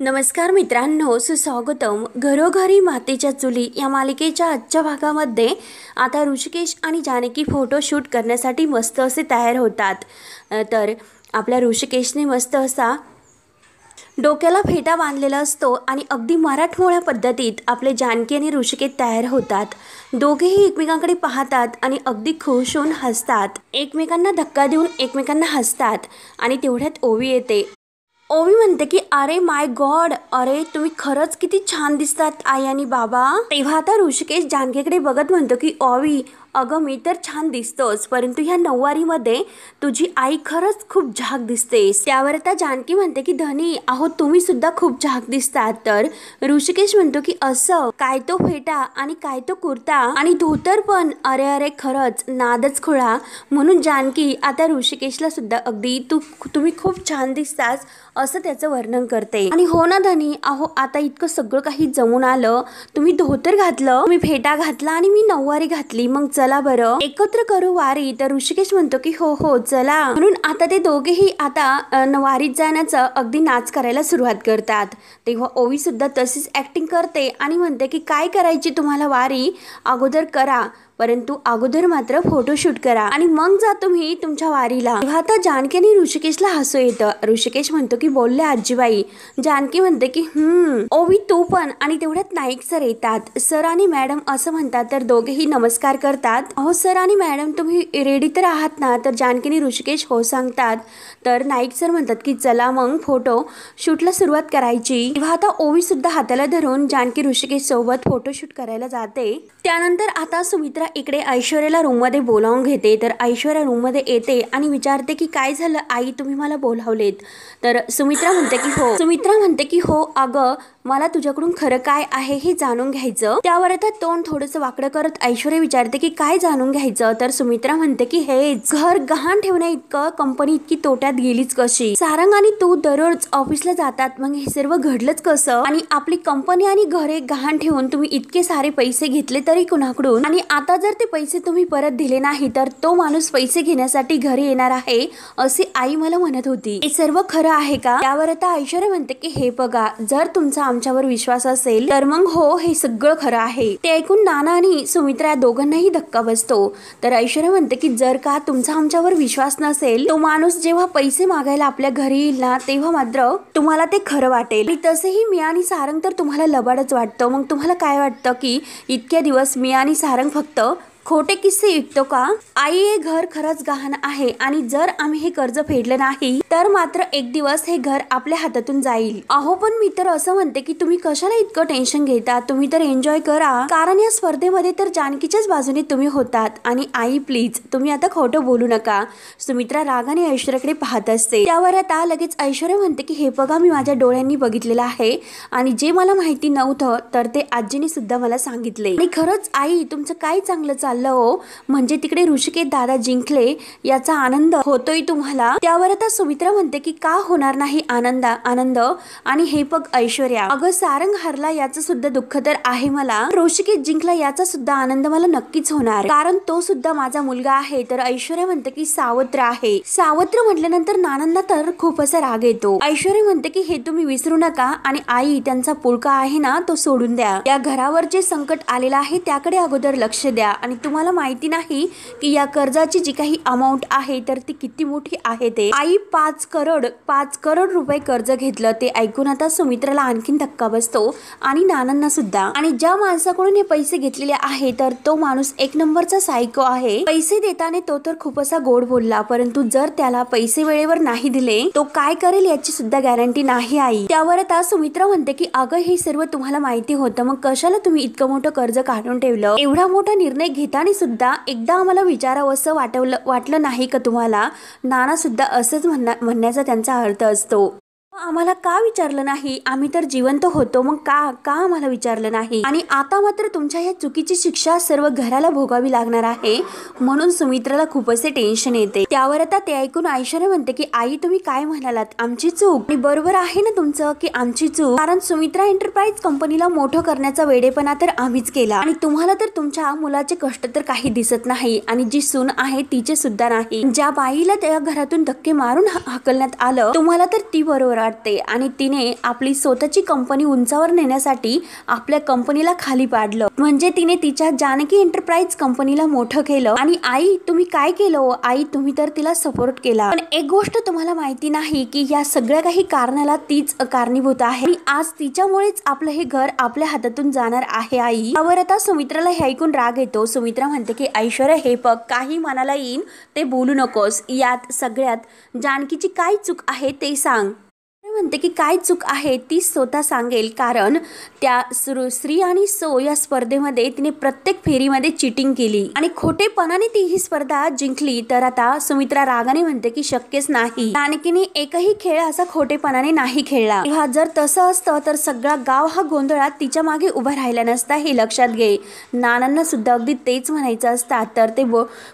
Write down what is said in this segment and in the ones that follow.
नमस्कार मित्रांनो, सुस्वागतम. घरोघरी मातीच्या चुली या मालिकेच्या आजच्या भागामध्ये आता ऋषिकेश आणि जानकी फोटोशूट करण्यासाठी मस्त असे तयार होतात. तर आपल्या ऋषिकेशने मस्त असा डोक्याला फेटा बांधलेला असतो आणि अगदी मराठमोळ्या पद्धतीत आपले जानकी आणि ऋषिकेश तयार होतात. दोघेही एकमेकांकडे पाहतात आणि अगदी खुश होऊन हसतात. एकमेकांना धक्का देऊन एकमेकांना हसतात आणि तेवढ्यात ओवी येते. ओवी म्हणते की अरे माय गॉड, अरे तुम्ही खरंच किती छान दिसतात आई आणि बाबा. तेव्हा आता ऋषिकेश जानकीकडे बघत म्हणतो की ओवी, अगं मी तर छान दिसतोच, परंतु ह्या नऊवारीमध्ये तुझी आई खरंच खूप झाक दिसतेस. त्यावर आता जानकी म्हणते की धनी, अहो तुम्ही सुद्धा खूप झाक दिसतात. तर ऋषिकेश म्हणतो की असं काय तो फेटा आणि काय तो कुर्ता आणि धोतर पण, अरे अरे खरंच नादच खुळा. म्हणून जानकी आता ऋषिकेशला सुद्धा अगदी तुम्ही खूप छान दिसतास असं त्याचं वर्णन करते. आणि हो ना धनी, अहो आता इतकं सगळं काही जमून आलं, तुम्ही धोतर घातलं, तुम्ही फेटा घातला आणि मी नऊवारी घातली, मग चला बरं एकत्र करू वारी. तर ऋषिकेश म्हणतो की हो हो चला. म्हणून आता ते दोघेही आता वारीत जाण्याचं अगदी नाच करायला सुरुवात करतात. तेव्हा ओवी सुद्धा तशीच ऍक्टिंग करते आणि म्हणते की काय करायची तुम्हाला वारी, अगोदर करा, परंतु अगोदर मात्र फोटोशूट करा आणि मग जा तुम्ही तुमच्या वारीला. तेव्हा आता जानकी आणि ऋषिकेशला हसू येतं. ऋषिकेश म्हणतो की बोलले आजीबाई. जानकी म्हणते की ओवी तू पण. आणि तेवढ्यात नाईक सर येतात. सर आणि मॅडम असं म्हणतात. तर दोघेही नमस्कार करतात. अहो सर आणि मॅडम तुम्ही रेडी तर आहात ना. तर जानकी आणि ऋषिकेश हो सांगतात. तर नाईक सर म्हणतात की चला मग फोटो शूटला सुरुवात करायची. तेव्हा आता ओवी सुद्धा हाताला धरून जानकी ऋषिकेश सोबत फोटोशूट करायला जाते. त्यानंतर आता सुमित्रा इकडे ऐश्वर्याला रूम मध्ये बोलावून घेते. तर ऐश्वर्या रूम मध्ये येते आणि विचारते की काय झालं आई, तुम्ही मला बोलावलेत. तर सुमित्रा म्हणते की हो अगं, मला तुझ्याकडून खरं काय आहे हे जाणून घ्यायचं. त्यावर आता तोंड थोडंसं वाकडं करत ऐश्वर्या विचारते की काय जाणून घ्यायचं. तर सुमित्रा म्हणते की हेच, घर गहाण ठेवण्या इतकं कंपनी इतकी तोट्यात गेलीच कशी. सारंग आणि तू दररोज ऑफिसला जातात, मग हे सर्व घडलंच कसं. आणि आपली कंपनी आणि घरे गहाण ठेवून तुम्ही इतके सारे पैसे घेतले तरी कुणाकडून, आणि आता जर ते पैसे तुम्ही परत दिले नाही तर तो माणूस पैसे घेण्यासाठी घरी येणार आहे असे आई मला म्हणत होती. हे सर्व खरं आहे का. त्यावर आता ऐश्वर्या म्हणते की हे बघा, जर तुमचा आमच्यावर विश्वास असेल तर मग हो हे सगळं खरं आहे. ते ऐकून नाना आणि सुमित्रा दोघांनाही धक्का बसतो. तर ऐश्वर्या म्हणते की जर का तुमचा आमच्यावर विश्वास नसेल, तो माणूस जेव्हा पैसे मागायला आपल्या घरी येईल ना तेव्हा मात्र तुम्हाला ते खरं वाटेल. आणि तसेही मी आणि सारंग तर तुम्हाला लबाडच वाटतं. मग तुम्हाला काय वाटतं की इतक्या दिवस मी आणि सारंग फक्त खोटे किस्से ऐकतो का. आई, हे घर खरंच गहाण आहे आणि जर आम्ही हे कर्ज फेडलं नाही तर मात्र एक दिवस हे घर आपल्या हातातून जाईल. अहो पण मी तर असं म्हणते की तुम्ही कशाला इतकं टेन्शन घेता, तुम्ही तर एन्जॉय करा, कारण या स्पर्धेमध्ये तर जानकीच्याच बाजूने तुम्ही होतात. आणि आई प्लीज तुम्ही आता खोटं बोलू नका. सुमित्रा रागाने ऐश्वर्याकडे पाहत असते. त्यावर आता लगेच ऐश्वर्या म्हणते की हे बघा, मी माझ्या डोळ्यांनी बघितलेलं आहे आणि जे मला माहिती नव्हतं तर ते आजीने सुद्धा मला सांगितले. आणि खरंच आई तुमचं काय चांगलं चाललं हो, म्हणजे तिकडे ऋषिकेश दादा जिंकले याचा आनंद होतोय तुम्हाला. त्यावर आता सुमित्रा म्हणते की का होणार नाही आनंद. आणि हे बघ ऐश्वर्या, अगं सारंग हरला याचं सुद्धा दुःख तर आहे मला, ऋषिकेश जिंकला याचा सुद्धा आनंद मला नक्कीच होणार, कारण तो सुद्धा माझा मुलगा आहे. तर ऐश्वर्या म्हणते की सावत्र आहे. सावत्र म्हटल्यानंतर नानांना तर खूप असा राग येतो. ऐश्वर्या म्हणते की हे तुम्ही विसरू नका आणि आई त्यांचा पुळका आहे ना तो सोडून द्या. या घरावर जे संकट आलेलं आहे त्याकडे अगोदर लक्ष द्या. आणि तुम्हाला माहिती नाही की या कर्जाची जी काही अमाऊंट आहे तर ती किती मोठी आहे. ते आई 5 करोड रुपये कर्ज घेतलं. ते ऐकून आता सुमित्राला आणखीन धक्का बसतो आणि नानांना सुद्धा. आणि ज्या माणसाकडून हे पैसे घेतलेले आहे तर तो माणूस एक नंबरचा सायको आहे. पैसे देताना तो तर खूप असा गोड बोलला, परंतु जर त्याला पैसे वेळेवर नाही दिले तो काय करेल याची सुद्धा गॅरंटी नाही आई. त्यावर आता सुमित्रा म्हणते की अगं हे सर्व तुम्हाला माहिती होतं, मग कशाला तुम्ही इतकं मोठं कर्ज काढून ठेवलं. एवढा मोठा निर्णय घेताना सुद्धा एकदा आम्हाला विचारावं असं वाटलं नाही का तुम्हाला. नाना सुद्धा असंच म्हणण्याचा त्यांचा अर्थ असतो. आम्हाला का विचारलं नाही, आम्ही तर जिवंत होतो, मग का आम्हाला विचारलं नाही. आणि आता मात्र तुमच्या या चुकीची शिक्षा सर्व घराला भोगावी लागणार आहे. म्हणून सुमित्राला खूप असे टेन्शन येते. त्यावर आता ते ऐकून ऐश्वर्या म्हणते की आई तुम्ही काय म्हणालात, आमची चूक. आणि बरोबर आहे ना तुमचं की आमची चूक, कारण सुमित्रा एंटरप्राइज कंपनीला मोठं करण्याचा वेडेपणा तर आम्हीच केला आणि तुम्हाला तर तुमच्या मुलाचे कष्ट तर काही दिसत नाही आणि जी सून आहे तिचे सुद्धा नाही. ज्या बाईला त्या घरातून धक्के मारून हाकलण्यात आलं तुम्हाला तर ती बरोबर वाटते आणि तिने आपली स्वतःची कंपनी उंचावर नेण्यासाठी आपल्या कंपनीला खाली पाडलं। म्हणजे तिने तिच्या जानकी एंटरप्राइज कंपनीला मोठं केलं। आणि आई तुम्ही काय केलं? आई तुम्ही तर तिला सपोर्ट केला, पण एक गोष्ट तुम्हाला माहिती नाही की या सगळ्या काही कारणाला तीच कारणीभूत आहे आणि आज तिच्यामुळेच आपलं हे घर आपल्या हातातून जाणार आहे आई। यावर आता सुमित्राला हे ऐकून राग येतो। सुमित्रा म्हणते की ऐश्वर्या हे बघ, काही मनाला येईन ते बोलू नकोस, यात सगळ्यात जानकीची काय चूक आहे ते सांग। म्हणते की काय चूक आहे ती स्वतः सांगेल, कारण त्या श्री आणि सो या स्पर्धेमध्ये तिने प्रत्येक फेरीमध्ये चिटिंग केली आणि खोटेपणाने ती ही स्पर्धा जिंकली। तर आता सुमित्रा रागाने म्हणते की शक्यच नाही, जानकीने एकही खेळ असा खोटेपणाने नाही खेळला। हा जर तसं असतं तर सगळा गाव हा गोंधळात तिच्या मागे उभा राहिला नसता, हे लक्षात घे। नानांना सुद्धा अगदी तेच म्हणायचं असतात, तर ते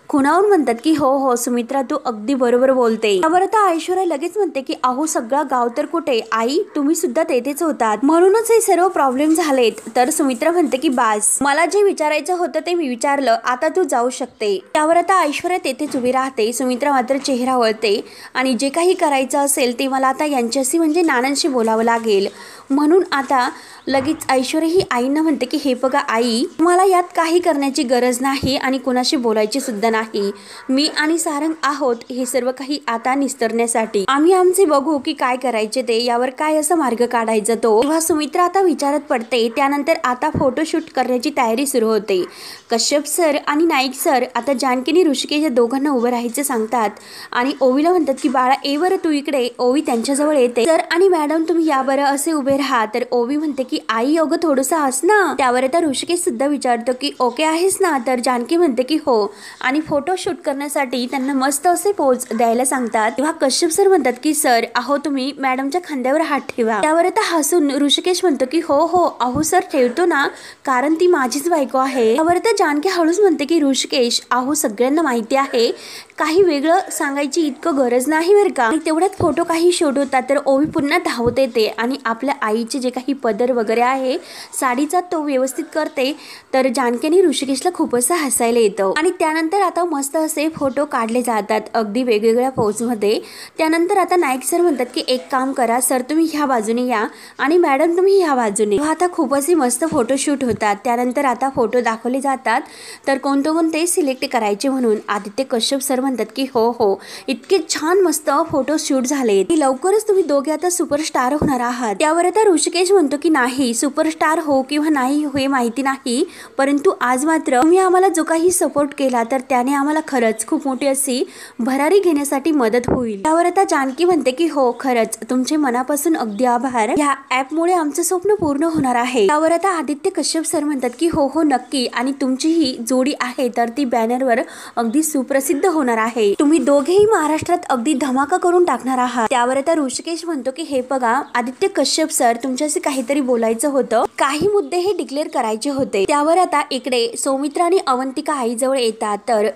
खुणावून म्हणतात की हो हो सुमित्रा तू अगदी बरोबर बोलते। यावर आता ऐश्वर्या लगेच म्हणते की अहो सगळा गाव तर कुठे आई, तुम्ही सुद्धा तेथेच होतात, म्हणूनच हे सर्व प्रॉब्लेम झालेत। तर सुमित्रा म्हणते की बास, मला जे विचारायचं होतं ते मी विचारलं, आता तू जाऊ शकते। त्यावर आता ऐश्वर्या तेथेच उभी राहते। सुमित्रा मात्र चेहरा वळते आणि जे काही करायचं असेल ते मला आता यांच्याशी म्हणजे नानांशी बोलावं लागेल। म्हणून आता लगेच ऐश्वर्या ही आईंना म्हणते की हे बघा आई, मला यात काही करण्याची गरज नाही आणि कुणाशी बोलायची सुद्धा नाही। मी आणि सारंग आहोत हे सर्व काही आता निस्तरण्यासाठी, आम्ही आमचे बघू की काय करायचे ते, यावर काय असं मार्ग काढायचा तो। तेव्हा सुमित्रा आता विचारत पडते। त्यानंतर आता फोटोशूट करण्याची तयारी सुरू होते। कश्यप सर आणि नाईक सर आता जानकीने ऋषिकेश या दोघांना उभं राहायचं सांगतात आणि ओवीला म्हणतात की बाळा ये बरं तू इकडे। ओवी त्यांच्याजवळ येते। सर आणि मॅडम तुम्ही या बरं असे उभे राहा। तर ओवी म्हणते की आई अगं थोडंसं हस ना। त्यावर आता ऋषिकेश सुद्धा विचारतो की ओके आहेस ना? तर जानकी म्हणते की हो, आणि फोटो शूट करण्यासाठी त्यांना मस्त असे पोज द्यायला सांगतात। तेव्हा कश्यप सर म्हणतात की सर अहो तुम्ही मॅडमच्या खांद्यावर हात ठेवा। त्यावर आता हसून ऋषिकेश म्हणतो की हो हो अहो सर ठेवतो ना, कारण ती माझीच बायको आहे। त्यावर आता जानकी हळूच म्हणते की ऋषिकेश अहो सगळ्यांना माहिती आहे, काही वेगळं सांगायची इतकं गरज नाही बरं का। आणि तेवढ्यात फोटो काही शूट होतात। तर ओवी पुन्हा धावत येते आणि आपल्या आईचे जे काही पदर वगैरे आहे साडीचा तो व्यवस्थित करते। तर जानकीने ऋषिकेशला खूप असं हसायला येतं आणि त्यानंतर आता मस्त असे फोटो काढले जातात अगदी वेगवेगळ्या पोज मध्ये। त्यानंतर आता नाईक सर म्हणतात की एक काम करा सर, तुम्ही ह्या बाजूने या आणि मॅडम तुम्ही ह्या बाजूने। आता खूप असे मस्त फोटोशूट होतात। त्यानंतर आता फोटो दाखवले जातात, तर कोणते सिलेक्ट करायचे म्हणून आदित्य कश्यप सर म्हणतात की हो हो इतके छान मस्त फोटो शूट झाले, लवकरच तुम्ही दोघे आता सुपरस्टार होणार आहात। त्यावर आता ऋषिकेश म्हणतो की नाही सुपरस्टार हो किंवा नाही हे माहिती नाही, परंतु आज मात्र तुम्ही आम्हाला जो काही सपोर्ट केला तर त्याने आम्हाला खरंच खूप मोठी अशी भरारी घेण्यासाठी मदत होईल। त्यावर आता जानकी म्हणते की हो खरंच तुमचे मनापासून अगदी आभार, या ऍपमुळे आमचं स्वप्न पूर्ण होणार आहे। त्यावर आता आदित्य कश्यप सर म्हणतात की हो हो नक्की, आणि तुमची ही जोडी आहे तर ती बॅनरवर अगदी सुप्रसिद्ध होणार आहे, तुम्ही दोघेही महाराष्ट्रात अगदी धमाका करून टाकणार आहात। त्यावर आता ऋषिकेश म्हणतो की हे बघा आदित्य कश्यप सर तुमच्याशी काहीतरी बोलायचं होतं, काही मुद्दे हे डिक्लेअर करायचे होते। त्यावर आता इकडे सौमित्रा आणि अवंतिका आईजवळ येतात। तर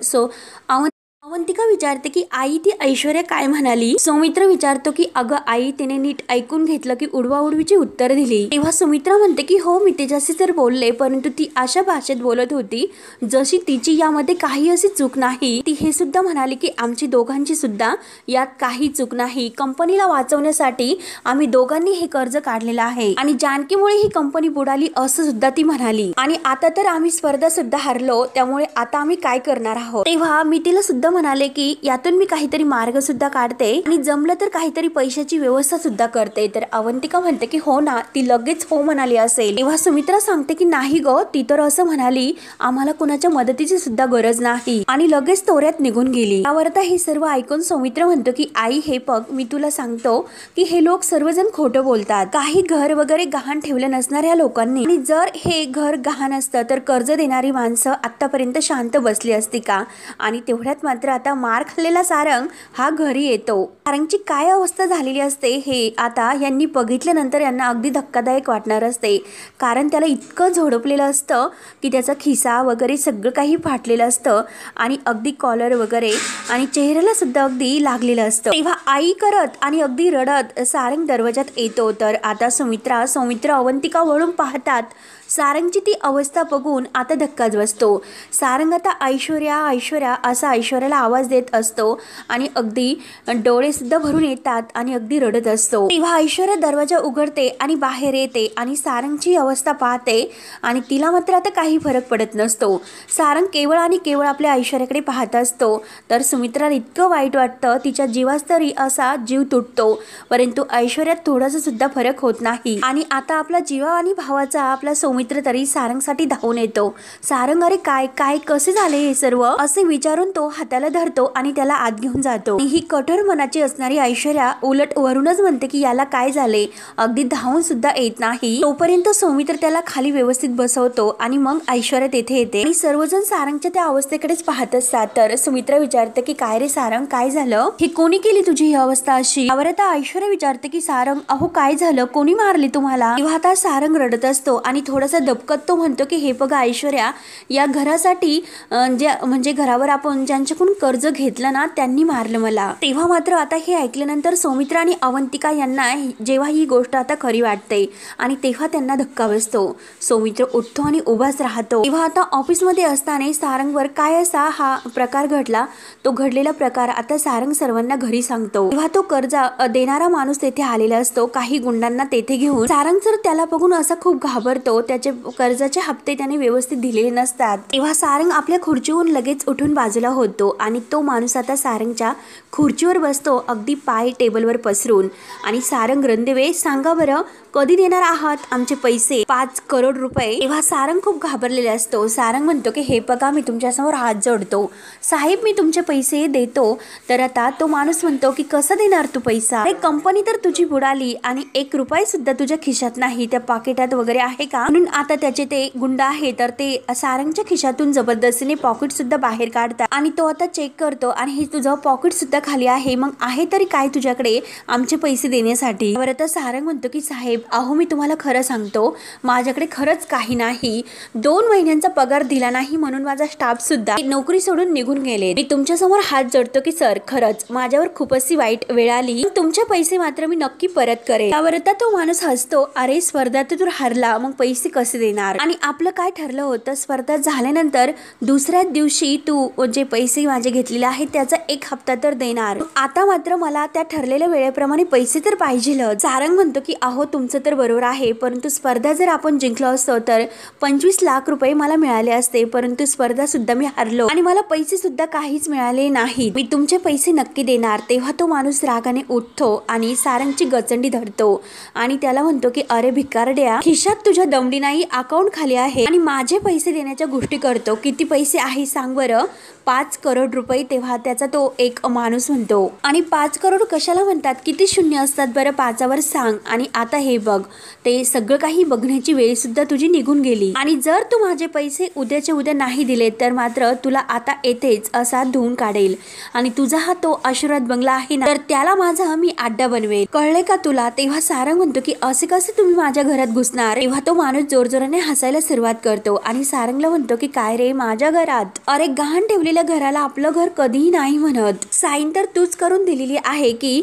अवंतिका विचारते की आई ती ऐश्वर्या काय म्हणाली? सौमित्र विचारतो की अगं आई तिने नीट ऐकून घेतलं की उडवाउडवीची उत्तर दिली। तेव्हा सुमित्रा म्हणते की हो मी तिच्याशी तर बोलले, परंतु ती अशा भाषेत बोलत होती जशी तिची यामध्ये काही अशी चूक नाही। ती हे सुद्धा म्हणाली की आमची दोघांची सुद्धा यात काही चूक नाही, कंपनीला वाचवण्यासाठी आम्ही दोघांनी हे कर्ज काढलेलं आहे आणि जानकीमुळे ही कंपनी बुडाली असं सुद्धा ती म्हणाली, आणि आता तर आम्ही स्पर्धा सुद्धा हारलो, त्यामुळे आता आम्ही काय करणार आहोत। तेव्हा मी तिला सुद्धा म्हणाले की यातून मी काहीतरी मार्ग सुद्धा काढते आणि जमलं तर काहीतरी पैशाची व्यवस्था सुद्धा करते। तर अवंतिका म्हणते की हो ना, ती लगेच हो म्हणाली असेल। तेव्हा सुमित्रा सांगते की नाही ग, ती तर असं म्हणाली आम्हाला कुणाच्या मदतीची सुद्धा गरज नाही, आणि लगेच तोऱ्यात निघून गेली। त्यावर आता हे सर्व ऐकून सौमित्र म्हणतो की आई हे बघ मी तुला सांगतो की हे लोक सर्वजण खोटं बोलतात, काही घर वगैरे गहाण ठेवलं नसणार या लोकांनी, आणि जर हे घर गहाण असतं तर कर्ज देणारी माणसं आतापर्यंत शांत बसली असती का? आणि तेवढ्यात मात्र आता मार खाल्लेला सारंग हा घरी येतो। सारंगची काय अवस्था झालेली असते हे आता यांनी बघितल्यानंतर यांना अगदी धक्कादायक वाटणार असते, कारण त्याला इतकं झोडपलेलं असतं की त्याचा खिसा वगैरे सगळं काही फाटलेलं असतं आणि अगदी कॉलर वगैरे आणि चेहऱ्याला सुद्धा अगदी लागलेलं असतं। तेव्हा आई करत आणि अगदी रडत सारंग दरवाजात येतो। तर आता सौमित्र अवंतिका वळून पाहतात, सारंगची ती अवस्था बघून आता धक्काच बसतो. सारंग आता ऐश्वर्या ऐश्वर्या असा ऐश्वर्याला आवाज देत असतो आणि अगदी डोळे सुद्धा भरून येतात आणि अगदी रडत असतो. तेव्हा ऐश्वर्या दरवाजा उघडते आणि बाहेर येते आणि सारंगची अवस्था पाहते आणि तिला मात्र आता काही फरक पडत नसतो. सारंग केवळ आणि केवळ आपल्या ऐश्वर्याकडे पाहत असतो. तर सुमित्राला इतकं वाईट वाटतं, तिच्या जीवास तरी असा जीव तुटतो, परंतु ऐश्वर्यात थोडासा सुद्धा फरक होत नाही. आणि आता आपला जीवा आणि भावाचा आपला सौमित्र तरी सारंगसाठी धावून येतो. सारंग अरे काय काय कसे झाले हे सर्व असे विचारून तो हाताला धरतो आणि त्याला आत घेऊन जातो. ही कठोर मनाची असणारी ऐश्वर्या उलट वरूनच म्हणते की याला काय झाले, अगदी धावून सुद्धा येत नाही. तोपर्यंत सौमित्र त्याला खाली व्यवस्थित बसवतो आणि मग ऐश्वर्या तेथे येते आणि सर्वजण सारंगच्या त्या अवस्थेकडेच पाहत असतात. तर सुमित्रा विचारते की काय रे सारंग, काय झालं, हे कोणी केली तुझी ही अवस्था अशी. यावर आता ऐश्वर्या विचारते की सारंग अहो काय झालं, कोणी मारले तुम्हाला. तेव्हा आता सारंग रडत असतो आणि थोडासा दबकत तो म्हणतो की हे बघा ऐश्वर्या, या घरासाठी म्हणजे घरावर आपण ज्यांच्याकडून कर्ज घेतलं ना त्यांनी मारलं मला. तेव्हा मात्र आता हे ऐकल्यानंतर सौमित्र आणि अवंतिका यांना जेव्हा ही गोष्ट आता खरी वाटते आणि तेव्हा त्यांना धक्का बसतो. सौमित्र उठतो आणि उभाच राहतो. तेव्हा आता ऑफिसमध्ये असताना सारंगवर काय असा हा प्रकार घडला, तो घडलेला प्रकार आता सारंग सर्वांना घरी सांगतो. तेव्हा तो कर्ज देणारा माणूस तेथे आलेला असतो काही गुंडांना तेथे घेऊन. सारंग जर त्याला बघून असा खूप घाबरतो, त्याचे कर्जाचे हप्ते त्याने व्यवस्थित दिलेले नसतात. तेव्हा सारंग आपल्या खुर्चीवरून लगेच उठून बाजूला होतो आणि तो माणूस आता सारंगच्या खुर्चीवर बसतो, अगदी पाय टेबलवर पसरून. आणि सारंग रणदिवे सांगा बरं, कधी देणार आहात आमचे पैसे, 5 करोड रुपये. तेव्हा सारंग खूप घाबरलेला असतो. सारंग म्हणतो की हे बघा मी तुमच्यासमोर हात जोडतो साहेब, मी तुमचे पैसे देतो. तर आता तो माणूस म्हणतो की कसं देणार तू पैसा, कंपनी तर तुझी बुडाली आणि 1 रुपया सुद्धा तुझ्या खिशात नाही, त्या पाकिटात वगैरे आहे का. म्हणून आता त्याचे ते गुंड आहे तर ते सारंगच्या खिशातून जबरदस्तीने पॉकेट सुद्धा बाहेर काढतात आणि तो आता चेक करतो आणि हे तुझं पॉकेट सुद्धा खाली आहे, मग आहे तरी काय तुझ्याकडे आमचे पैसे देण्यासाठी. बरं तर सारंग म्हणतो की साहेब अहो मी तुम्हाला खरं सांगतो, माझ्याकडे खरंच काही नाही. 2 महिन्यांचा पगार दिला नाही म्हणून माझा स्टाफ सुद्धा नोकरी सोडून निघून गेले. मी तुमच्या समोर हात जोडतो की सर खरंच माझ्यावर खूप अशी वाईट वेळ आली, तुमचे पैसे मात्र मी नक्की परत करेन. त्यावर आता तो माणूस हसतो, अरे स्पर्धेत तू हारला मग पैसे कसे देणार. आणि आपलं काय ठरलं होतं, स्पर्धा झाल्यानंतर दुसऱ्या दिवशी तू जे पैसे माझे घेतलेले आहेत त्याचा 1 हप्ता तर देणार, आता मात्र मला त्या ठरलेल्या वेळेप्रमाणे पैसे तर पाहिजे. सारंग म्हणतो की अहो तुमचं तर बरोबर आहे, परंतु स्पर्धा जर आपण जिंकलो असतो तर 25 लाख रुपये मला मिळाले असते, परंतु स्पर्धा सुद्धा मी हारलो आणि मला पैसे सुद्धा काहीच मिळाले नाही, मी तुमचे पैसे नक्की देणार. तेव्हा तो माणूस रागाने उठतो आणि सारंगची गचंडी धरतो आणि त्याला म्हणतो की अरे भिकारड्या, खिशात तुझ्या दमडी नाही, अकाउंट खाली आहे आणि माझे पैसे देण्याच्या गोष्टी करतो, किती पैसे आहे सांग बरं. 5 करोड रुपये. तेव्हा त्याचा तो एक माणूस म्हणतो आणि 5 करोड कशाला म्हणतात, किती शून्य असतात बरं 5वर सांग. आणि आता हे बघ, ते सगळं काही बघण्याची वेळ सुद्धा तुझी निघून गेली आणि जर तू माझे पैसे उद्याच्या उद्या नाही दिले तर मात्र तुला आता येथेच असा धुवून काढेल आणि तुझा हा तो आशीर्वाद बंगला आहे ना, तर त्याला माझा मी अड्डा बनवेल, कळले का तुला. तेव्हा सारंग म्हणतो की असे कसे तुम्ही माझ्या घरात घुसणार. तेव्हा तो माणूस जोरजोराने हसायला सुरुवात करतो आणि सारंगला म्हणतो की काय रे माझ्या घरात, अरे गहाण ठेवलेल्या घराला आपलं घर कधीही नाही म्हणत, साईन तर तूच करून दिलेली आहे की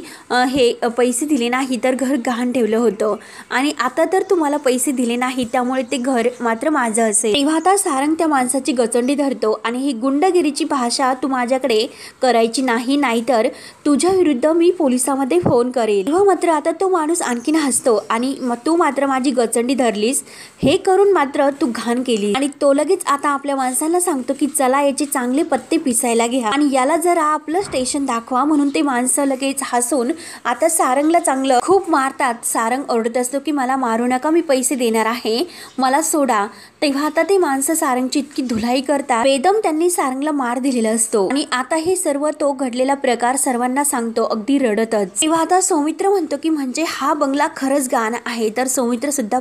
हे पैसे दिले नाही तर घर गहाण ठेवलं होतं आणि आता तर तुम्हाला पैसे दिले नाही त्यामुळे ते घर मात्र माझं असेल. तेव्हा आता सारंग त्या माणसाची गचंडी धरतो आणि ही गुंडगिरीची भाषा तू माझ्याकडे करायची नाही, नाहीतर तुझ्या विरुद्ध मी पोलिसांमध्ये फोन करेल. तेव्हा मात्र आता तो माणूस आणखीन हसतो आणि तू मात्र माझी गचंडी धरलीस, हे करून मात्र तू घाण केली. आणि तो लगेच आता आपल्या माणसांना सांगतो की चला याचे चांगले पत्ते पिसायला घ्या आणि याला जरा आपलं स्टेशन दाखवा. म्हणून ते माणसं लगेच हसून आता सारंगला चांगलं खूप मारतात. सारंग ओरडत असतो की मला मारू नका, मी पैसे देणार आहे, मला सोडा. तेव्हा आता ते माणसं सारंगची इतकी धुलाई करतात, बेदम त्यांनी सारंगला मार दिलेला असतो आणि आता हे सर्व तो घडलेला प्रकार सर्वांना सांगतो अगदी रडतच. तेव्हा आता सौमित्र म्हणतो की म्हणजे हा बंगला खरंच गाण आहे. तर सौमित्र सुद्धा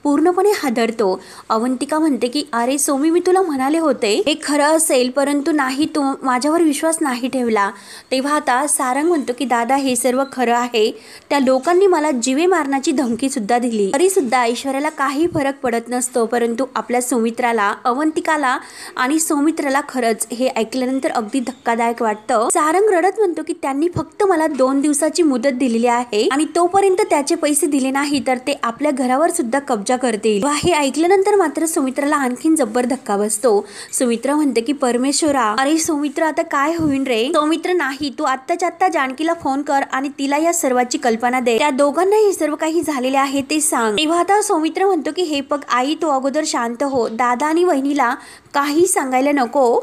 पूर्णपणे हादरतो. अवंतिका म्हणते की अरे सोमी, मी तुला म्हणाले होते हे खरं असेल, परंतु नाही, तू माझ्यावर विश्वास नाही ठेवला. तेव्हा आता सारंग म्हणतो की दादा हे सर्व खरं आहे, त्या लोकांनी मला जीवे मारण्याची धमकी सुद्धा दिली, तरी सुद्धा ऐश्वर्याला काही फरक पडत नसतो, परंतु आपल्या सौमित्राला, अवंतिकाला आणि सौमित्राला खरंच हे ऐकल्यानंतर अगदी धक्कादायक वाटतं. सारंग रडत म्हणतो की त्यांनी फक्त मला 2 दिवसाची मुदत दिलेली आहे आणि तोपर्यंत त्याचे पैसे दिले नाही तर ते आपल्या घरावर सुद्धा कब्जा करतील. होतील। हे ऐकल्यानंतर मात्र सुमित्राला आणखीन जब्बर धक्का बसतो। सुमित्रा म्हणते की परमेश्वरा, अरे सुमित्रा आता काय होईल रे? सौमित्र नाही, तू आत्ताच्या आत्ता जानकीला फोन कर आणि तिला या सर्वाची कल्पना दे, त्या दोघांना हे सर्व काही झालेले आहे ते सांग। तेव्हा आता सौमित्र म्हणतो की हे बघ आई, तू अगोदर शांत हो, दादा आणि वहिनीला काही सांगायला नको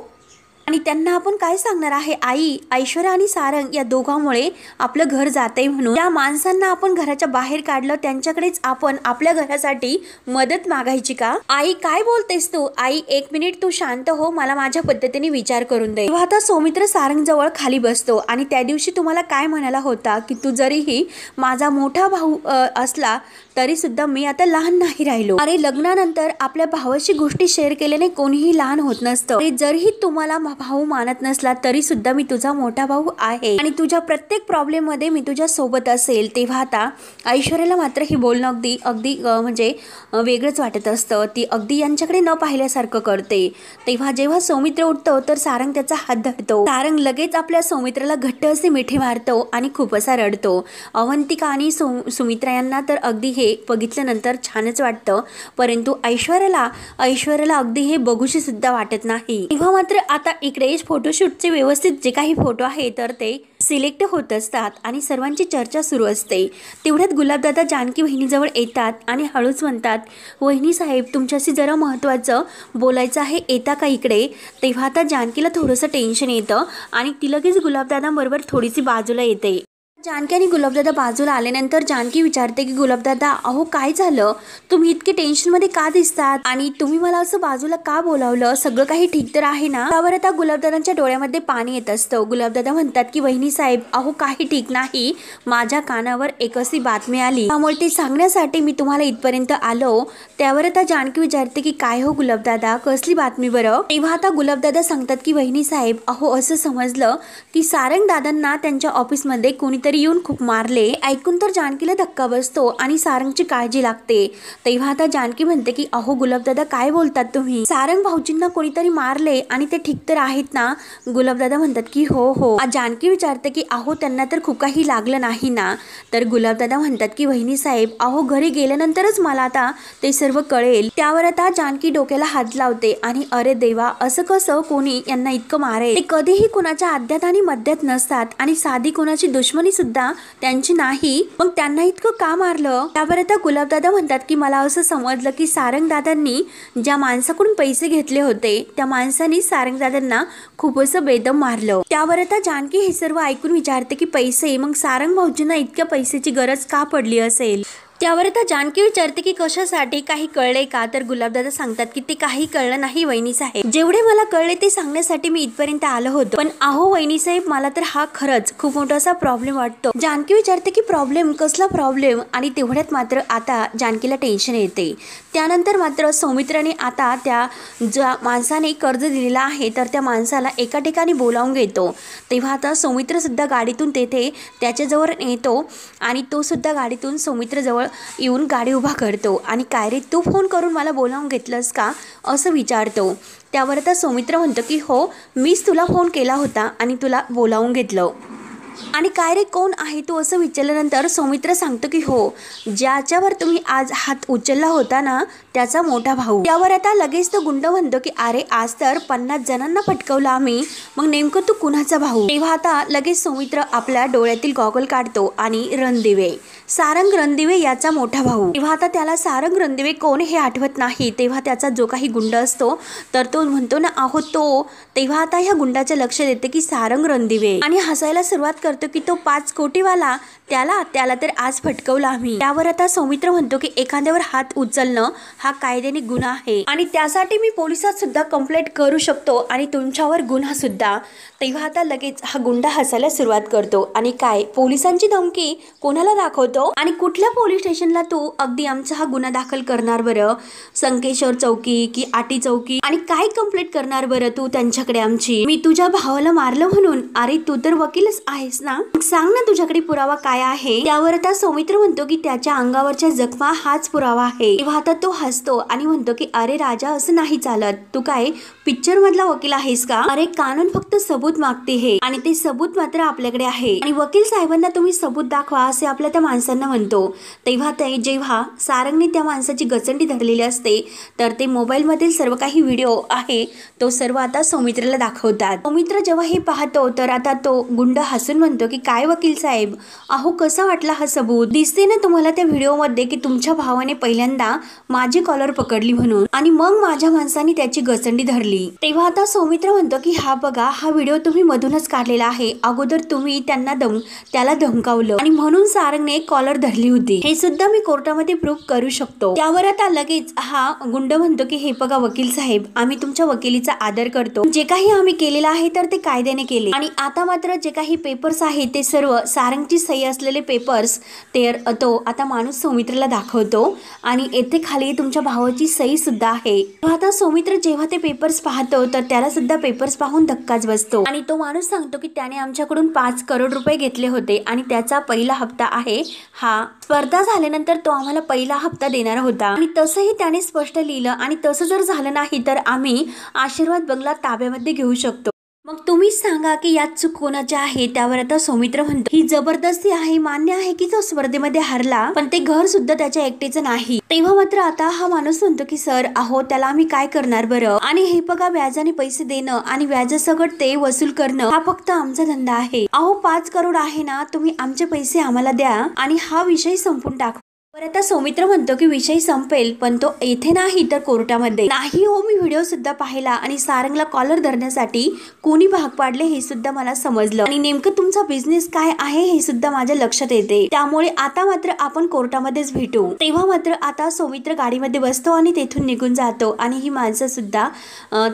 आणि त्यांना आपण काय सांगणार आहे आई, ऐश्वर्या आणि सारंग या दोघांमुळे आपलं घर जाते म्हणून त्या माणसांना आपण घराच्या बाहेर काढलं, त्यांच्याकडेच आपण आपल्या घरासाठी मदत मागायची का? आई काय बोलतेस तू? आई एक मिनिट तू शांत हो, मला माझ्या पद्धतीने विचार करून दे। तेव्हा आता सौमित्र सारंग जवळ खाली बसतो आणि त्या दिवशी तुम्हाला काय म्हणाला होता की तू जरीही माझा मोठा भाऊ असला तरी सुद्धा मी आता लहान नाही राहिलो। अरे लग्नानंतर आपल्या भावाची गोष्टी शेअर केल्याने कोणीही लहान होत नसतं। जरीही तुम्हाला भाऊ मानत नसला तरी सुद्धा मी तुझा मोठा भाऊ आहे आणि तुझ्या प्रत्येक प्रॉब्लेम मध्ये मी तुझ्या सोबत असेल। तेव्हा आता ऐश्वर्याला मात्र ही बोलणं अगदी म्हणजे वेगळंच वाटत असतं। ती अगदी यांच्याकडे न पाहिल्यासारखं करते। तेव्हा जेव्हा सौमित्र उठतो तर सारंग त्याचा हात धरतो। सारंग लगेच आपल्या सौमित्राला घट्ट असे मिठी मारतो आणि खूप असा रडतो। अवंतिका आणि सुमित्रा यांना तर अगदी हे बघितल्यानंतर छानच वाटतं, परंतु ऐश्वर्याला अगदी हे बघूशी सुद्धा वाटत नाही। तेव्हा मात्र आता इकडे फोटोशूटचे व्यवस्थित जे काही फोटो आहे तर ते सिलेक्ट होत असतात आणि सर्वांची चर्चा सुरू असते। तेवढ्यात गुलाबदादा जानकी वहिनीजवळ येतात आणि हळूच म्हणतात, वहिनी साहेब तुमच्याशी जरा महत्त्वाचं बोलायचं आहे, येता का इकडे? तेव्हा आता जानकीला थोडंसं टेन्शन येतं आणि ती लगेच गुलाबदादाबरोबर थोडीशी बाजूला येते। जानकी आणि गुलाबदादा बाजूला आल्यानंतर जानकी विचारते की गुलाबदादा, अहो काय झालं, तुम्ही इतके टेन्शन मध्ये का दिसतात आणि तुम्ही मला असं बाजूला का बोलावलं, सगळं काही ठीक तर आहे ना? त्यावर आता गुलाबदादांच्या डोळ्यामध्ये पाणी येत असतं। गुलाबदादा म्हणतात की वहिनी साहेब, अहो काही ठीक नाही, माझ्या कानावर एक अशी बातमी आली, त्यामुळे ते सांगण्यासाठी मी तुम्हाला इथपर्यंत आलो। त्यावर आता जानकी विचारते की काय हो गुलाबदादा, कसली बातमी बरं? तेव्हा आता गुलाबदादा सांगतात की वहिनी साहेब, अहो असं समजलं की सारंग दादांना त्यांच्या ऑफिसमध्ये कोणीतरी येऊन खूप मारले। ऐकून तर जानकीला धक्का बसतो आणि सारंगची काळजी लागते। तेव्हा आता जानकी म्हणते की अहो गुलाबदादा काय बोलतात तुम्ही, सारंग भाऊजींना कोणीतरी मारले आणि ते ठीक तर आहेत ना? गुलाबदादा म्हणतात की हो। जानकी विचारते की अहो त्यांना तर खूप काही लागलं नाही ना? तर गुलाबदादा म्हणतात की वहिनी साहेब, अहो घरी गेल्यानंतरच मला आता ते सर्व कळेल। त्यावर आता जानकी डोक्याला हात लावते आणि अरे देवा, असं कसं कोणी यांना इतकं मारेल? ते कधीही कुणाच्या आद्यात आणि मध्यात नसतात आणि साधी कोणाची दुश्मनी सुद्धा त्यांची नाही, मग त्यांना इतकं का मारलं? त्यावर आता गुलाबदादा म्हणतात की मला असं समजलं की सारंग दादांनी ज्या माणसाकडून पैसे घेतले होते त्या माणसाने सारंग दादांना खूप असं बेदम मारलं। त्यावर आता जानकी हे सर्व ऐकून विचारते की पैसे, मग सारंग भाऊजींना इतक्या पैशाची गरज का पडली असेल? त्यावर आता जानकी विचारते की कशासाठी, काही कळले का? तर गुलाबदादा सांगतात की ते काही कळलं नाही वहिनी साहेब, जेवढे मला कळले ते सांगण्यासाठी मी इथपर्यंत आलो होतो, पण अहो वहिनी साहेब मला तर हा खरंच खूप मोठा असा प्रॉब्लेम वाटतो। जानकी विचारते की प्रॉब्लेम, कसला प्रॉब्लेम? आणि तेवढ्यात मात्र आता जानकीला टेन्शन येते। त्यानंतर मात्र सौमित्राने आता त्या ज्या माणसाने कर्ज दिलेला आहे तर त्या माणसाला एका ठिकाणी बोलावून घेतो। तेव्हा आता सौमित्र सुद्धा गाडीतून तेथे त्याच्याजवळ येतो आणि तो सुद्धा गाडीतून सौमित्र जवळ येऊन गाडी उभा करतो आणि काय रे, तू फोन करून मला बोलावून घेतलंस का असं विचारतो। त्यावर आता सौमित्र म्हणतो की हो, मीच तुला फोन केला होता आणि तुला बोलावून घेतलं। आणि काय रे, कोण आहे तू असं विचारल्यानंतर सौमित्र सांगतो की हो, ज्याच्यावर तुम्ही आज हात उचलला होता ना त्याचा मोठा भाऊ। त्यावर आता लगेच तो गुंड म्हणतो की अरे आज तर 50 जणांना पटकवलं आम्ही, मग नेमकं तू कुणाचा भाऊ? तेव्हा आता लगेच सौमित्र आपल्या डोळ्यातील गॉगल काढतो आणि रणदिवे, सारंग रणदिवे याचा मोठा भाऊ। तेव्हा आता त्याला सारंग रणदिवे कोण हे आठवत नाही। तेव्हा त्याचा जो काही गुंड असतो तर तो म्हणतो ना अहो तो। तेव्हा आता ह्या गुंडाचे लक्ष देते की सारंग रणदिवे आणि हसायला सुरुवात करतो की तो 5 कोटीवाला, त्याला तर आज फटकवलं आम्ही। त्यावर आता सौमित्र म्हणतो की एखाद्यावर हात उचलणं हा कायद्याने गुन्हा आहे आणि त्यासाठी मी पोलिसात सुद्धा कंप्लेंट करू शकतो आणि तुमच्यावर गुन्हा सुद्धा। तेव्हा आता लगेच हा गुंडा हसायला सुरुवात करतो आणि काय, पोलिसांची धमकी कोणाला दाखवतो आणि कुठल्या पोलीस स्टेशनला तू अगदी आमचा हा गुन्हा दाखल करणार बरं? संकेश्वर चौकी की आटी चौकी? आणि काय कंप्लेंट करणार बरं तू त्यांच्याकडे आमची? मी तुझ्या भावाला मारलं म्हणून? अरे तू तर वकीलच आहेस ना, सांग ना तुझ्याकडे पुरावा काय आहे? त्यावर आता सौमित्र म्हणतो की त्याच्या अंगावरच्या जखमा हाच पुरावा आहे। तेव्हा आता तो हसतो आणि म्हणतो की अरे राजा, असं नाही चालत, तू काय पिक्चर मधला वकील आहेस का? अरे कानून फक्त सबूत मागते हे आणि ते सबूत मात्र आपल्याकडे आहे आणि वकील साहेबांना तुम्ही सबूत दाखवा असे आपल्या त्या माणसांना म्हणतो. तेव्हा जेव्हा सारंगने त्या माणसाची गचंडी धरलेली असते तर ते मोबाईल मधील सर्व काही व्हिडिओ आहे तो सर्व आता सौमित्रला दाखवतात. सौमित्र जेव्हा हे पाहतो तर आता तो गुंड हसून म्हणतो की काय वकील साहेब, अहो कसा वाटला हा सबूत? दिसते ना तुम्हाला त्या व्हिडिओ मध्ये की तुमच्या भावाने पहिल्यांदा माझी कॉलर पकडली म्हणून आणि मग माझ्या माणसाने त्याची गचंडी धरली. तेव्हा आता सौमित्र म्हणतो की हा बघा, हा व्हिडिओ तुम्ही मधूनच काढलेला आहे. अगोदर तुम्ही त्याला धमकावलं आणि म्हणून सारंगने कॉलर धरली होती. हे सुद्धा मी कोर्टामध्ये प्रूव्ह करू शकतो. त्यावर आता लगेच हा गुंड म्हणतो की हे बघा वकील साहेब, आम्ही तुमच्या वकिलीचा आदर करतो. जे काही आम्ही केलेलं आहे तर ते कायद्याने केले आणि आता मात्र जे काही पेपर्स आहेत ते सर्व सारंगची सही असलेले पेपर्स तो आता माणूस सौमित्रला दाखवतो आणि येथे खाली तुमच्या भावाची सही सुद्धा आहे. आता सौमित्र जेव्हा ते पेपर्स पाहतो तर त्याला सुद्धा पेपर्स पाहून धक्काच बसतो आणि तो माणूस सांगतो की त्याने आमच्याकडून 5 करोड रुपये घेतले होते आणि त्याचा पहिला हप्ता आहे हा. स्पर्धा झाल्यानंतर तो आम्हाला पहिला हप्ता देणार होता आणि तसंही त्याने स्पष्ट लिहिलं आणि तसं जर झालं नाही तर आम्ही आशीर्वाद बंगला ताब्यामध्ये घेऊ शकतो. मग तुम्हीच सांगा की यात चूक कोणाची आहे? त्यावर आता सौमित्र म्हणतो ही जबरदस्ती आहे. मान्य आहे की तो स्पर्धेमध्ये हरला पण ते घर सुद्धा त्याच्या एकटेच नाही. तेव्हा मात्र आता हा माणूस म्हणतो की सर अहो त्याला आम्ही काय करणार बरं? आणि हे बघा व्याजाने पैसे देणं आणि व्याजासकट ते वसूल करणं हा फक्त आमचा धंदा आहे. अहो 5 करोड आहे ना, तुम्ही आमचे पैसे आम्हाला द्या आणि हा विषय संपून टाका. आता सौमित्र म्हणतो की विषय संपेल पण तो येथे नाही तर कोर्टामध्ये. नाही हो, मी व्हिडिओ सुद्धा पाहिला आणि सारंगला कॉलर धरण्यासाठी कोणी भाग पाडले हे सुद्धा मला समजलं आणि नेमकं तुमचा बिझनेस काय आहे हे सुद्धा माझ्या लक्षात येते. त्यामुळे आता मात्र आपण कोर्टामध्येच भेटू. तेव्हा मात्र आता सौमित्र गाडीमध्ये बसतो आणि तेथून निघून जातो आणि ही माणसं सुद्धा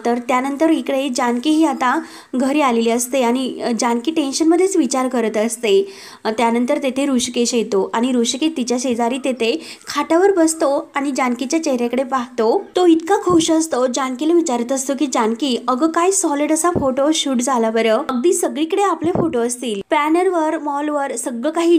तर त्यानंतर इकडे जानकी ही आता घरी आलेली असते आणि जानकी टेन्शन मध्येच विचार करत असते. त्यानंतर तेथे ऋषिकेश येतो आणि ऋषिकेश तिच्या शेजारी ते खाटावर बसतो आणि जानकीच्या चेहऱ्याकडे पाहतो. तो इतका खुश असतो. जानकीला विचारत असतो की जानकी अगं काय सॉलिड असा फोटो शूट झाला बरं? अगदी सगळीकडे आपले फोटो असतील, पॅनरवर, मॉलवर, सगळं काही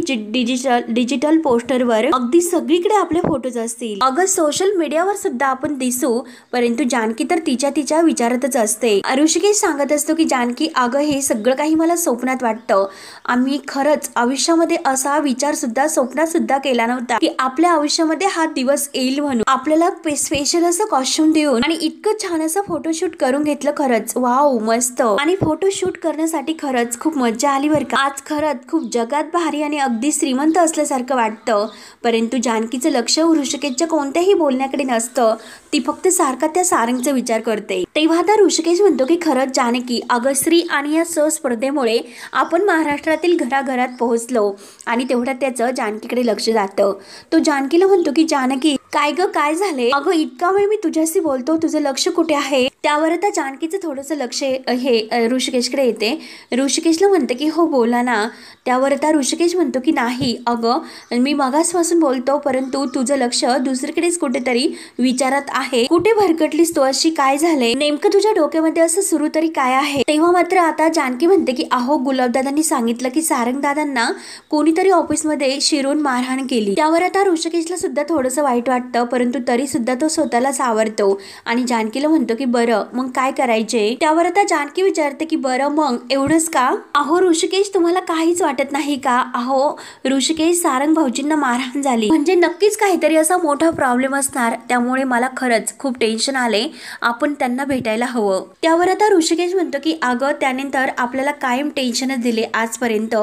डिजिटल पोस्टरवर अगदी सगळीकडे आपले फोटोज असतील. अगं सोशल मीडियावर सुद्धा आपण दिसू. परंतु जानकी तर तिच्या विचारातच असते. ऋषिकेश सांगत असतो की जानकी अगं हे सगळं काही मला स्वप्नात वाटतं. आम्ही खरंच आयुष्यामध्ये असा विचार सुद्धा स्वप्नात सुद्धा केला नव्हता की आपल्या आयुष्यामध्ये हा दिवस येईल म्हणून. आपल्याला स्पेशल असं कॉस्ट्युम देऊन आणि इतकं छान असं फोटोशूट करून घेतलं. खरंच वाव मस्त. आणि फोटोशूट करण्यासाठी खरंच खूप मजा आली बरं का. आज खरंच खूप जगात भारी आणि अगदी श्रीमंत असल्यासारखं वाटतं. परंतु जानकीचं लक्ष ऋषिकेशच्या कोणत्याही बोलण्याकडे नसतं. ती फक्त सारखा त्या सारंगचा विचार करते. तेव्हा आता ऋषिकेश म्हणतो की खरंच जानकी अगं श्री आणि या स्पर्धेमुळे आपण महाराष्ट्रातील घराघरात पोहोचलो आणि तेवढ्यात त्याचं जानकीकडे लक्ष जातं. तो जानकीला म्हणतो की जानकी काय ग काय झाले? अगं इतका वेळ मी तुझ्याशी बोलतो, तुझं लक्ष कुठे आहे? त्यावर आता जानकीचं थोडंसं लक्ष हे ऋषिकेशकडे येते. ऋषिकेशला म्हणते की हो बोला ना. त्यावर आता ऋषिकेश म्हणतो की नाही अगं मी मगासपासून बोलतो परंतु तुझं लक्ष दुसरीकडेच कुठेतरी विचारात आहे. कुठे भरकटलीस तू अशी? काय झाले नेमकं तुझ्या डोक्यामध्ये? असं सुरू तरी काय आहे? तेव्हा मात्र आता जानकी म्हणते की अहो गुलाबदादांनी सांगितलं की सारंग दादांना कोणीतरी ऑफिसमध्ये शिरून मारहाण केली. त्यावर आता ऋषिकेशला सुद्धा थोडंसं वाईट वाटतं परंतु तरी सुद्धा तो स्वतःला सावरतो आणि जानकीला म्हणतो की बरं मग काय करायचे? त्यावर आता जानकी विचारते की बरं मग एवढंच का? अहो ऋषिकेश तुम्हाला काहीच वाटत नाही का? अहो ऋषिकेश सारंग भाऊजींना मारहाण झाली म्हणजे नक्कीच काहीतरी असा मोठा प्रॉब्लेम असणार. त्यामुळे मला खरंच खूप टेन्शन आले. आपण त्यांना भेटायला हवं. त्यावर आता ऋषिकेश म्हणतो की अगं त्यानंतर आपल्याला कायम टेन्शनच दिले आजपर्यंत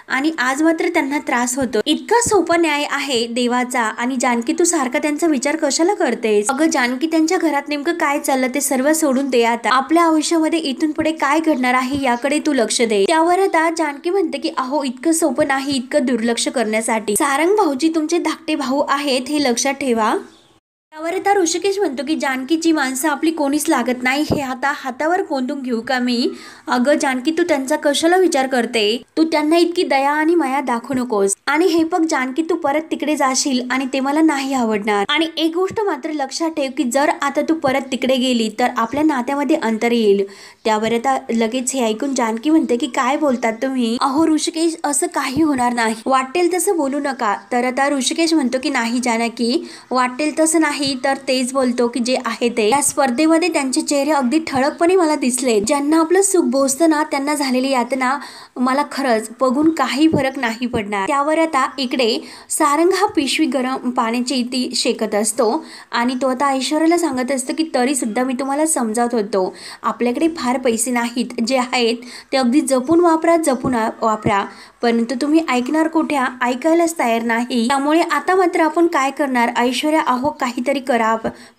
आणि आज मात्र त्यांना त्रास होतो. इतका सोपा न्याय आहे देवाचा आणि जानकी तू सारखा त्यांचा विचार कशाला करतेस? अगं जानकी त्यांच्या घरात नेमकं काय चाललं ते सर्व सोडून दे. आता आपल्या आयुष्यामध्ये इथून पुढे काय घडणार आहे याकडे तू लक्ष दे. त्यावर आता जानकी म्हणते की अहो इतकं सोपं नाही इतकं दुर्लक्ष करण्यासाठी. सारंग भाऊजी तुमचे धाकटे भाऊ आहेत हे लक्षात ठेवा. त्यावर आता ऋषिकेश म्हणतो की जानकीची माणसं आपली कोणीच लागत नाही हे आता हातावर कोंदून घेऊ का मी? अगं जानकी तू त्यांचा कशाला विचार करते? तू त्यांना इतकी दया आणि माया दाखवू नकोस. आणि हे बघ जानकी तू परत तिकडे जाशील आणि ते मला नाही आवडणार. आणि एक गोष्ट मात्र लक्षात ठेव की जर आता तू परत तिकडे गेली तर आपल्या नात्यामध्ये अंतर येईल. त्यावर आता लगेच हे ऐकून जानकी म्हणते की काय बोलतात तुम्ही? अहो ऋषिकेश असं काही होणार नाही. वाटेल तसं बोलू नका. तर आता ऋषिकेश म्हणतो की नाही जानकी वाटेल तसं नाही. नाही तर तेच बोलतो की जे आहे ते. या स्पर्धेमध्ये त्यांचे चेहरे अगदी ठळकपणे मला दिसले. ज्यांना आपलं सुख बोचतं ना त्यांना झालेली यातना मला खरंच बघून काही फरक नाही पडणार. त्यावर आता इकडे सारंग हा पिशवी गरम पाण्याची ती शेकत असतो आणि तो आता ऐश्वर्याला सांगत असतो की तरी सुद्धा मी तुम्हाला समजावत होतो, आपल्याकडे फार पैसे नाहीत, जे आहेत ते अगदी जपून वापरा, परंतु तुम्ही ऐकणार कुठे, ऐकायलाच तयार नाही. त्यामुळे आता मात्र आपण काय करणार? ऐश्वर्या अहो काहीतरी करा,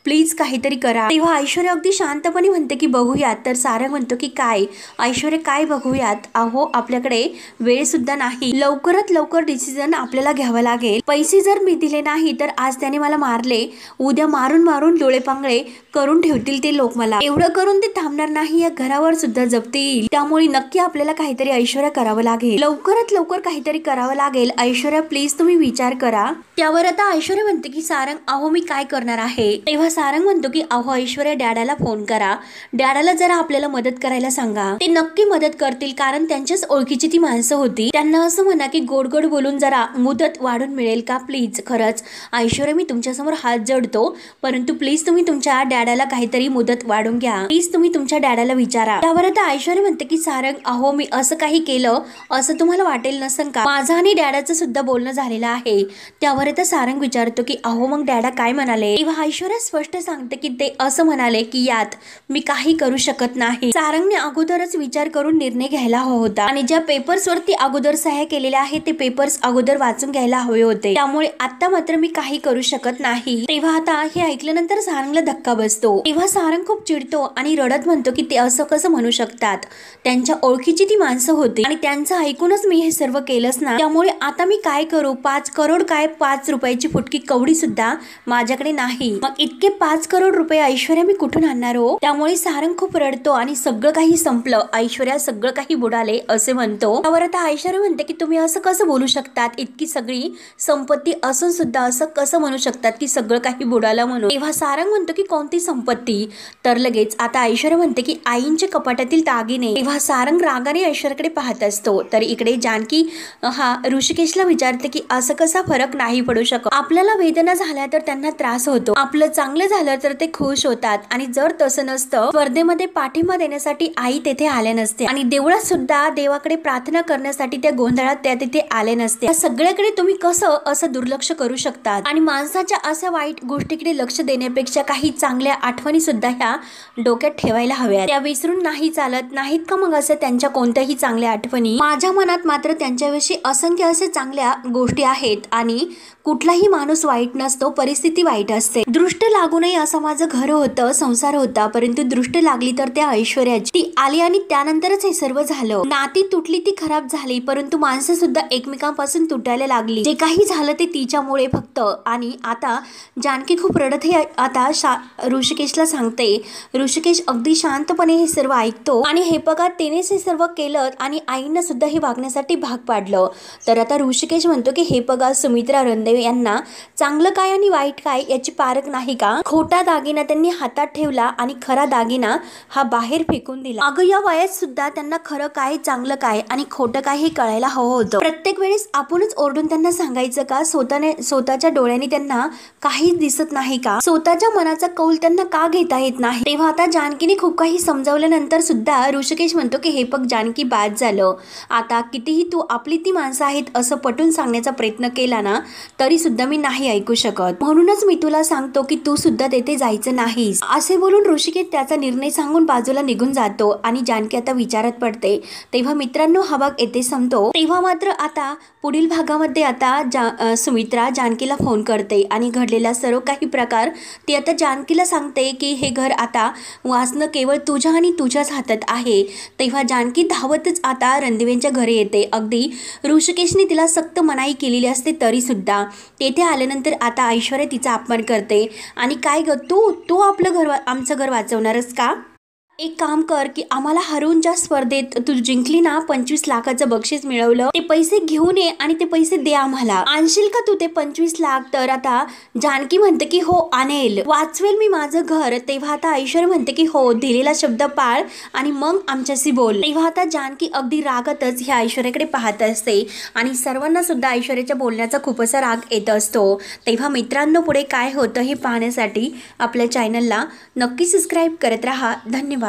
प्लीज काहीतरी करा. तेव्हा ऐश्वर्या अगदी शांतपणे म्हणते की बघूयात. तर सारंग म्हणतो की काय ऐश्वर्या काय बघूयात? अहो आपल्याकडे वेळ सुद्धा नाही, लवकरात लवकर डिसिजन आपल्याला घ्यावा लागेल. पैसे जर मी दिले नाही तर आज त्याने मला मारले, उद्या मारून मारून डोळे पांगळे करून ठेवतील ते लोक मला. एवढं करून ते थांबणार नाही, या घरावर सुद्धा जप्ती येईल. त्यामुळे नक्की आपल्याला काहीतरी ऐश्वर्या करावं लागेल, लवकरात लवकर काहीतरी करावं लागेल. ऐश्वर्या प्लीज तुम्ही विचार करा. त्यावर आता ऐश्वर्या म्हणते की सारंग अहो मी काय करणार आहे? तेव्हा सारंग म्हणतो की अहो ऐश्वर्या डॅडाला फोन करा, डॅडाला जरा आपल्याला मदत करायला सांगा, ते नक्की मदत करतील, कारण त्यांच्याच ओळखीची ती माणसं होती. त्यांना असं म्हणा की गोड गोड बोलून जरा मुदत वाढून मिळेल का प्लीज. खरंच ऐश्वर्या मी तुमच्यासमोर हात जोडतो, परंतु प्लीज तुम्ही तुमच्या डॅडाला काहीतरी मुदत वाढून घ्या, प्लीज तुम्ही तुमच्या डॅडाला विचारा. त्यावर आता ऐश्वर्या म्हणते की सारंग अहो मी असं काही केलं असं तुम्हाला वाटेल नसन का? माझं आणि डॅडाचं सुद्धा बोलणं झालेलं आहे. त्यावर आता सारंग विचारतो की अहो मग डॅडा काय म्हणाले? तेव्हा ऐश्वर्या स्पष्ट सांगते की ते असं म्हणाले की यात मी काही करू शकत नाही. सारंगने अगोदरच विचार करून निर्णय घ्यायला हवा होता आणि ज्या पेपर्स वरती अगोदर सह्या केलेल्या आहेत ते पेपर्स अगोदर वाचून घ्यायला हवे होते. त्यामुळे आता मात्र मी काही करू शकत नाही. तेव्हा आता हे ऐकल्यानंतर सारंगला धक्का बसतो. तेव्हा सारंग खूप चिडतो आणि रडत म्हणतो की ते असं कसं म्हणू शकतात? त्यांच्या ओळखीची ती माणसं होती आणि त्यांचं ऐकूनच मी हे सर्व केलंच ना. त्यामुळे आता मी काय करू? 5 करोड काय 5 रुपयाची फुटकी कवडी सुद्धा माझ्याकडे नाही. मग इतके 5 करोड रुपये ऐश्वर्या मी कुठून आणणार हो? त्यामुळे सारंग खूप रडतो आणि सगळं काही संपलं, ऐश्वर्या सगळं काही बुडाले असे म्हणतो. त्यावर आता ऐश्वर्या म्हणते की तुम्ही असं कसं बोलू शकतात? इतकी सगळी संपत्ती असून सुद्धा असं कसं म्हणू शकतात की सगळं काही बुडालं म्हणून? तेव्हा सारंग म्हणतो की कोणती संपत्ती? तर लगेच आता ऐश्वर्या म्हणते की आईंच्या कपाटातील दागिने. तेव्हा सारंग रागाने ऐश्वर्याकडे पाहत असतो. तर इकडे जानकी हा ऋषिकेशला विचारते की असं कसा फरक नाही पडू शकत? आपल्याला वेदना झाल्या तर त्यांना त्रास होतो, आपलं चांगलं झालं तर ते खुश होतात, आणि जर तसं नसतं स्पर्धेमध्ये पाठिंबा देण्यासाठी आई तेथे आल्या नसते आणि देवळात सुद्धा देवाकडे प्रार्थना करण्यासाठी त्या गोंधळात त्या तिथे आले नसते. या सगळ्याकडे तुम्ही कसं असं दुर्लक्ष करू शकतात? आणि माणसाच्या अशा वाईट गोष्टीकडे लक्ष देण्यापेक्षा काही चांगल्या आठवणी सुद्धा ह्या डोक्यात ठेवायला हव्यात. त्या विसरून नाही चालत नाहीत का मग असं त्यांच्या कोणत्याही चांगल्या आठवणी? माझ्या मनात मात्र त्यांच्याविषयी असंख्य असे चांगल्या गोष्टी आहेत आणि कुठलाही माणूस वाईट नसतो, परिस्थिती वाईट असते. दृष्ट लागू नये असं माझं घर होतं, संसार होता, परंतु दृष्ट लागली तर त्या ऐश्वर्याची ती आली आणि त्यानंतरच हे सर्व झालं. नाती तुटली ती खराब झाली, परंतु माणसं सुद्धा एकमेकांपासून तुटायला लागली. जे काही झालं ते तिच्यामुळे फक्त. आणि आता जानकी खूप रडत हे आता ऋषिकेशला सांगते. ऋषिकेश अगदी शांतपणे हे सर्व ऐकतो आणि हे बघा तिनेच हे सर्व केलं आणि आईंना सुद्धा हे वागण्यासाठी भाग पाडलं. तर आता ऋषिकेश म्हणतो की हे बघा सुमित्रा रणदेव यांना चांगलं काय आणि वाईट काय याची पारख नाही का? खोटा दागिना त्यांनी हातात ठेवला आणि खरा दागिना हा बाहेर फेकून दिला. अगं या वयात सुद्धा त्यांना खरं काय चांगलं काय आणि खोटं काय हे कळायला हवं होतं. प्रत्येक वेळेस आपणच ओरडून त्यांना सांगायचं का? स्वतःच्या डोळ्यांनी त्यांना काहीच दिसत नाही का? स्वतःच्या मनाचा कौल त्यांना का घेता येत नाही? तेव्हा आता जानकीने खूप काही समजावल्यानंतर सुद्धा ऋषिकेश म्हणतो की हे बघ जानकी बाद झालं, आता कितीही तू आपली ती माणसं आहेत असं पटून सांगण्याचा प्रयत्न केला ना तरी सुद्धा मी नाही ऐकू शकत, म्हणूनच मी तुला सांगतो की तू सुद्धा तेथे जायचं नाहीस. असे बोलून ऋषिकेश त्याचा निर्णय सांगून बाजूला निघून जातो आणि जानकी आता विचारात पडते. तेव्हा मित्रांनो हा भाग येथे संपतो. तेव्हा मात्र आता पुढील भागामध्ये आता सुमित्रा जानकीला फोन करते आणि घडलेला सर्व काही प्रकार ती आता जानकीला सांगते की हे घर आता वाचणं केवळ तुझ्या आणि तुझ्याच हातात आहे. तेव्हा जानकी धावतच आता रणदिवेंच्या घरी येते. अगदी ऋषिकेशने तिला सक्त मनाई केलेली असते तरी सुद्धा तेथे आल्यानंतर आता ऐश्वर्या तिचा अपमान करते आणि काय ग तू आपलं घर आमचं घर वाचवणारच का? एक काम कर की आम्हाला हरवून ज्या स्पर्धेत तू जिंकली ना 25 लाखाचं बक्षीस मिळवलं, ते पैसे घेऊन ये आणि ते पैसे दे आम्हाला. आणशील का तू ते 25 लाख? तर आता जानकी म्हणते की हो आणेल, वाचवेल मी माझं घर. तेव्हा आता ऐश्वर्या म्हणते की हो दिलेला शब्द पाळ आणि मग आमच्याशी बोल. तेव्हा आता जानकी अगदी रागातच ह्या ऐश्वर्याकडे पाहत असते आणि सर्वांना सुद्धा ऐश्वर्याच्या बोलण्याचा खूप असा राग येत असतो. तेव्हा मित्रांनो पुढे काय होतं हे पाहण्यासाठी आपल्या चॅनलला नक्की सबस्क्राईब करत राहा. धन्यवाद.